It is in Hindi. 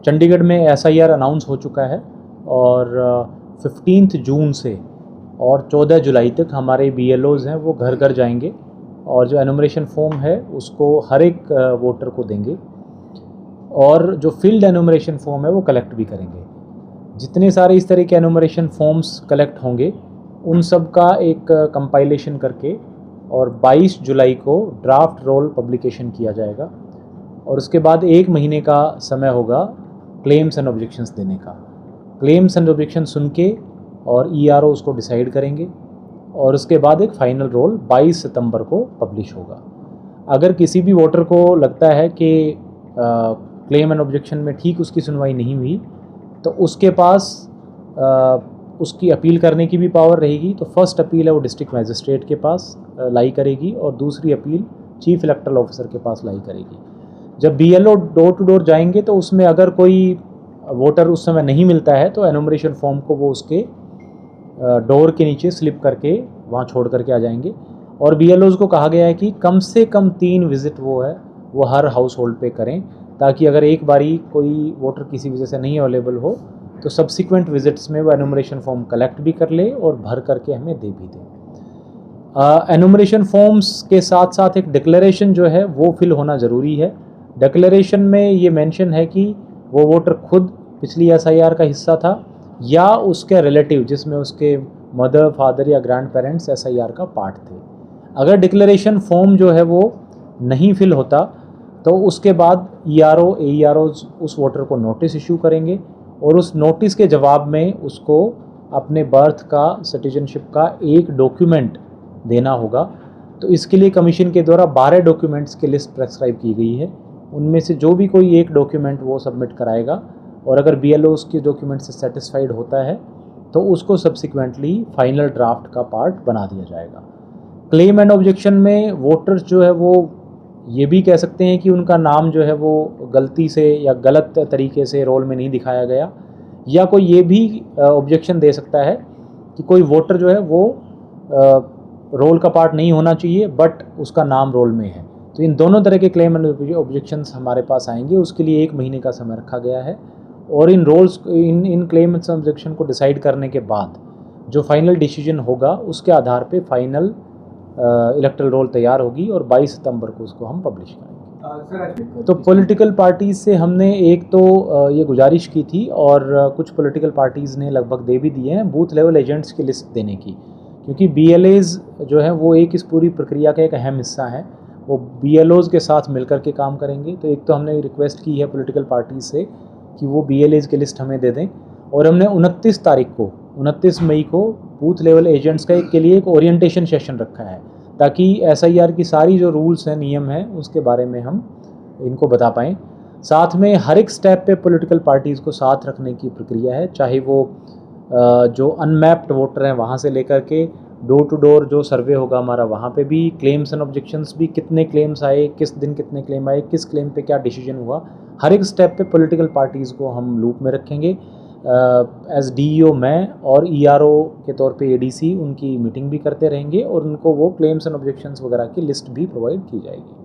चंडीगढ़ में SIR अनाउंस हो चुका है और 15 जून से और 14 जुलाई तक हमारे BLOs हैं वो घर घर जाएंगे और जो एनुमरेशन फॉर्म है उसको हर एक वोटर को देंगे और जो फील्ड एनुमरेशन फॉर्म है वो कलेक्ट भी करेंगे। जितने सारे इस तरह के एनुमरेशन फॉर्म्स कलेक्ट होंगे उन सब का एक कंपाइलेशन करके और 22 जुलाई को ड्राफ्ट रोल पब्लिकेशन किया जाएगा और उसके बाद 1 महीने का समय होगा क्लेम्स एंड ऑब्जेक्शंस देने का। क्लेम्स एंड ऑब्जेक्शन सुन के और ERO उसको डिसाइड करेंगे और उसके बाद एक फाइनल रोल 22 सितंबर को पब्लिश होगा। अगर किसी भी वोटर को लगता है कि क्लेम एंड ऑब्जेक्शन में ठीक उसकी सुनवाई नहीं हुई तो उसके पास उसकी अपील करने की भी पावर रहेगी। तो फर्स्ट अपील है वो डिस्ट्रिक्ट मैजिस्ट्रेट के पास लाई करेगी और दूसरी अपील चीफ इलेक्टरल ऑफिसर के पास लाई करेगी। जब BLO डोर टू डोर जाएंगे तो उसमें अगर कोई वोटर उस समय नहीं मिलता है तो एनुमरेशन फॉर्म को वो उसके डोर के नीचे स्लिप करके वहाँ छोड़ करके आ जाएंगे। और BLOs को कहा गया है कि कम से कम 3 विज़िट वो हर हाउस होल्ड पे करें, ताकि अगर एक बारी कोई वोटर किसी वजह से नहीं अवेलेबल हो तो सब्सिक्वेंट विजिट्स में वो एनुमरेशन फॉर्म कलेक्ट भी कर ले और भर करके हमें दे भी दे। एनुमरेशन फॉर्म्स के साथ साथ एक डिक्लेरेशन जो है वो फिल होना ज़रूरी है। डिक्लेरेशन में ये मेंशन है कि वो वोटर खुद पिछली SIR का हिस्सा था या उसके रिलेटिव जिसमें उसके मदर, फादर या ग्रैंड पेरेंट्स SIR का पार्ट थे। अगर डिक्लेरेशन फॉर्म जो है वो नहीं फिल होता तो उसके बाद ERO, AEROs उस वोटर को नोटिस इशू करेंगे और उस नोटिस के जवाब में उसको अपने बर्थ का, सिटीजनशिप का एक डॉक्यूमेंट देना होगा। तो इसके लिए कमीशन के द्वारा 12 डॉक्यूमेंट्स की लिस्ट प्रेस्क्राइब की गई है। उनमें से जो भी कोई एक डॉक्यूमेंट वो सबमिट कराएगा और अगर BLO उसके डॉक्यूमेंट से सेटिस्फाइड होता है तो उसको सब्सिक्वेंटली फाइनल ड्राफ्ट का पार्ट बना दिया जाएगा। क्लेम एंड ऑब्जेक्शन में वोटर्स जो है वो ये भी कह सकते हैं कि उनका नाम जो है वो गलती से या गलत तरीके से रोल में नहीं दिखाया गया, या कोई ये भी ऑब्जेक्शन दे सकता है कि कोई वोटर जो है वो रोल का पार्ट नहीं होना चाहिए बट उसका नाम रोल में है। तो इन दोनों तरह के क्लेम एंड ऑब्जेक्शंस हमारे पास आएंगे। उसके लिए 1 महीने का समय रखा गया है और इन क्लेम एंड ऑब्जेक्शन को डिसाइड करने के बाद जो फाइनल डिसीजन होगा उसके आधार पे फाइनल इलेक्टरल रोल तैयार होगी और 22 सितंबर को उसको हम पब्लिश करेंगे। तो पॉलिटिकल पार्टीज़ से हमने एक तो ये गुजारिश की थी और कुछ पॉलिटिकल पार्टीज़ ने लगभग दे भी दिए हैं बूथ लेवल एजेंट्स की लिस्ट देने की, क्योंकि BLAs जो है वो एक इस पूरी प्रक्रिया का एक अहम हिस्सा है। वो BLOs के साथ मिलकर के काम करेंगे। तो एक तो हमने रिक्वेस्ट की है पॉलिटिकल पार्टीज से कि वो BLAs की लिस्ट हमें दे दें और हमने 29 मई को बूथ लेवल एजेंट्स का के लिए एक ओरिएंटेशन सेशन रखा है, ताकि SIR की सारी जो रूल्स हैं, नियम हैं, उसके बारे में हम इनको बता पाएँ। साथ में हर एक स्टेप पे पॉलिटिकल पार्टीज़ को साथ रखने की प्रक्रिया है, चाहे वो जो अनमैप्ड वोटर हैं वहाँ से लेकर के डोर टू डोर जो सर्वे होगा हमारा वहाँ पे भी क्लेम्स एंड ऑब्जेक्शंस भी, कितने क्लेम्स आए, किस दिन कितने क्लेम आए, किस क्लेम पे क्या डिसीजन हुआ, हर एक स्टेप पे पॉलिटिकल पार्टीज़ को हम लूप में रखेंगे। एज DEO मैं और ERO के तौर पे ADC उनकी मीटिंग भी करते रहेंगे और उनको वो क्लेम्स एंड ऑब्जेक्शंस वगैरह की लिस्ट भी प्रोवाइड की जाएगी।